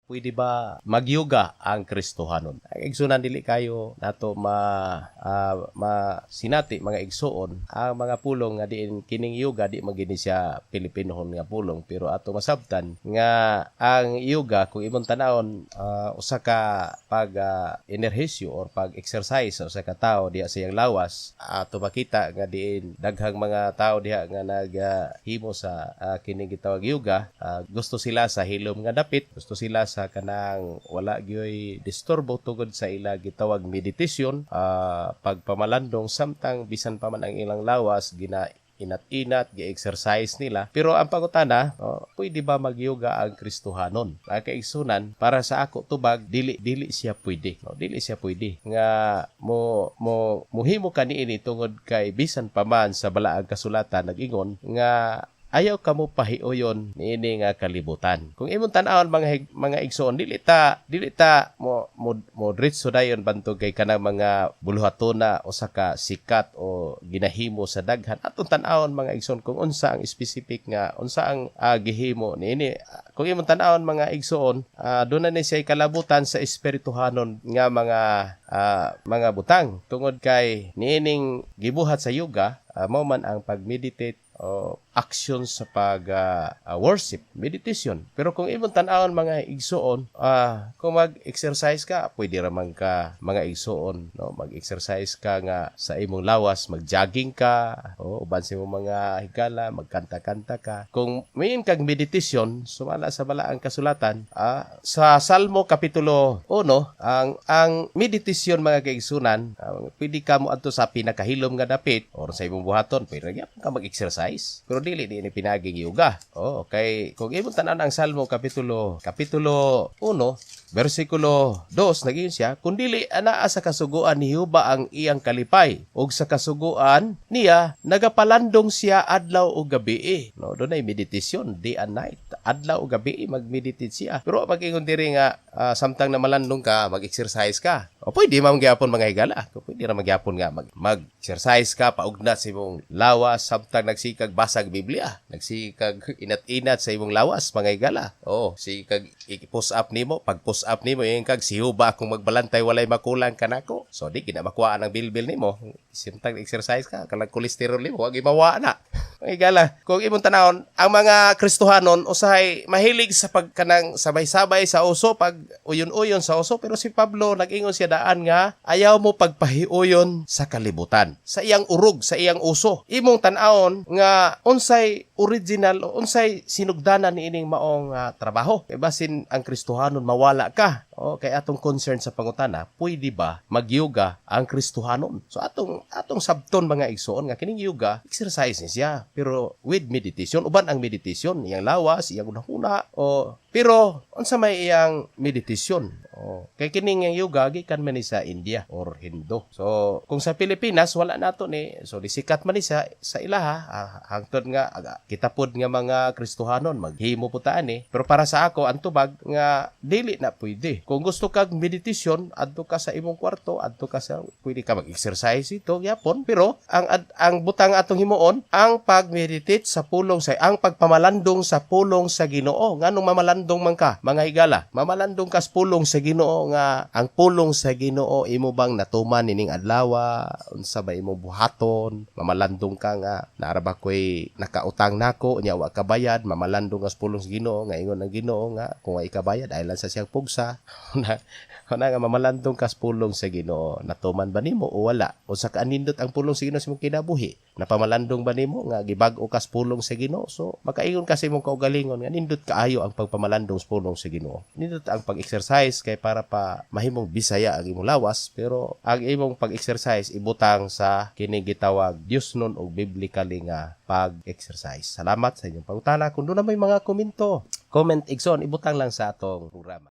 Pwede ba magyuga ang Kristohanon? Ang igsunan dili kayo nato sinati mga igsuon ang mga pulong nga diin kining yuga di magini siya Pilipinohon nga pulong, pero ato masabtan nga ang yuga kung imong tanawon usa ka pag enerhisyo or pag exercise sa usa ka tawo diha sa iyang lawas, ato makita nga diin daghang mga tawo diha nga naghimo sa kining gitawag yuga. Gusto sila sa hilom nga dapit, gusto sila sa kanang wala gyoy disturbo tungod sa ila gitawag meditasyon, pagpamalandong samtang bisan pa man ang ilang lawas inat-inat, gi-exercise nila. Pero ang pangutana, pwede ba mag-yoga ang Kristohanon? Ang kaigsunan, para sa ako tubag, dili siya pwede. Dili siya pwede. Nga muhimo ka niini tungod kay bisan pa man sa balaang kasulatan nag-ingon nga ayaw kamo pahiuyon niini nga kalibutan. Kung imong tan-awon mga igsoon, dili ta mo diretso dayon bantog kay kanang mga buluhatona o saka sikat o ginahimo sa daghan. Atong tan-awon mga igsoon kung unsa ang specific nga unsa ang gihimo niini. Kung imong tan-awon mga igsoon, doon na siya kalabutan sa espirituhanon nga mga butang. Tungod kay niining gibuhat sa yoga, mao man ang pag-meditate o action sa pag-worship, meditation. Pero kung imong tan-awon mga igsoon, kung mag-exercise ka, pwede raman ka mga igsoon, mag-exercise ka nga sa imong lawas, mag-jogging ka, uban sa imong mga higala, magkanta-kanta ka. Kung mayin kag meditation, sumala sa balaang kasulatan, sa Salmo Kapitulo 1, ang meditation mga kaigsunan, pwede ka mo adto sa pinakahilom nga dapit or sa imong buhaton, pwede ka mag-exercise. Pero dili ni pinaging yoga. Okay. Kung imong tanan ang Salmo Kapitulo 1, versikulo 2, naging siya, kundili anaa sa kasuguan ni Jehova ang iyang kalipay, ug sa kasuguan niya nagapalandong siya adlaw ug gabi. Doon ay meditasyon, day and night. Adlaw ug gabi mag-meditate siya. Pero pag-ingon diri nga samtang na malandong ka, mag-exercise ka. Pwede magyapon mga higala. Pwede ra magyapon nga mag-exercise ka, paugnat sa imong lawas samtang nagsikag basag Biblia, nagsikag inat-inat sa imong lawas mga higala. Sikag i-push up nimo, pag push up nimo yung kag sihuba akong magbalantay walay makulang kanako. So di kina makuha ang bilbil nimo. Samtang exercise ka, kalang kolesterol nimo wag imawa na. Mga higala, kung imong tanawon, ang mga Kristohanon usahay mahilig sa pagkanang sabay-sabay sa uso, pag uyon-uyon sa uso, pero si Pablo nag-ingon siya daan nga ayaw mo pagpahiuyon sa kalibutan, sa iyang urog, sa iyang uso. Imong tan-awon nga unsay original o unsay sinugdanan niining maong trabaho. Kay basin ang Kristohanon mawala ka. Kay atong concern sa pangutana, pwede ba mag-yoga ang Kristohanon? So atong sabton mga igsoon nga kining yoga, exercise ni siya, pero with meditation. Uban ang meditation, iyang lawas, iyang unahuna, pero unsa may iyang meditation? Kay kining yoga gikan man ni sa India or Hindu. So kung sa Pilipinas wala nato ni, so disikat man ni sa ilaha, hangtod nga kitapod nga mga Kristohanon maghimo puta ani. Pero para sa ako ang tubag nga dili na pwede. Kung gusto kag meditation, adto ka sa imong kwarto, pwede ka mag-exercise ito yapon, pero ang butang atong himuon ang pag-meditate sa pulong ang pagpamalandong sa pulong sa Ginoo. Nganong mamalandong man ka mga higala? Mamalandong ka sa pulong sa Ginoo nga ang pulong sa Ginoo imo bang natuman nining adlaw, unsa ba imong buhaton? Mamalandong ka nga naara ba koy nakautang nako nya wa ka bayad, mamalandong ka sa pulong sa Ginoo nga ingon ang Ginoo nga kung wa ikabayad ay lang sa siyang pugsa. Nga mamalandong ka sa pulong sa Ginoo, natuman ba nimo o wala? Unsa ka anindot ang pulong sa Ginoo sa imong kinabuhi? Napamalandong ba nimo nga gibag-o ka sa pulong sa Ginoo? So makaingon ka sa imong kaugalingon nga nindot kaayo ang pagpamalandong sa pulong sa Ginoo. Nindot ang pag-exercise kay para pa mahimong bisaya ang imong lawas, pero ang imong pag-exercise ibutang sa kining gitawag Diosnon o biblically nga pag-exercise. Salamat sa inyong pangutana. Kung doon na may mga comment igsoon, ibutang lang sa atong programa.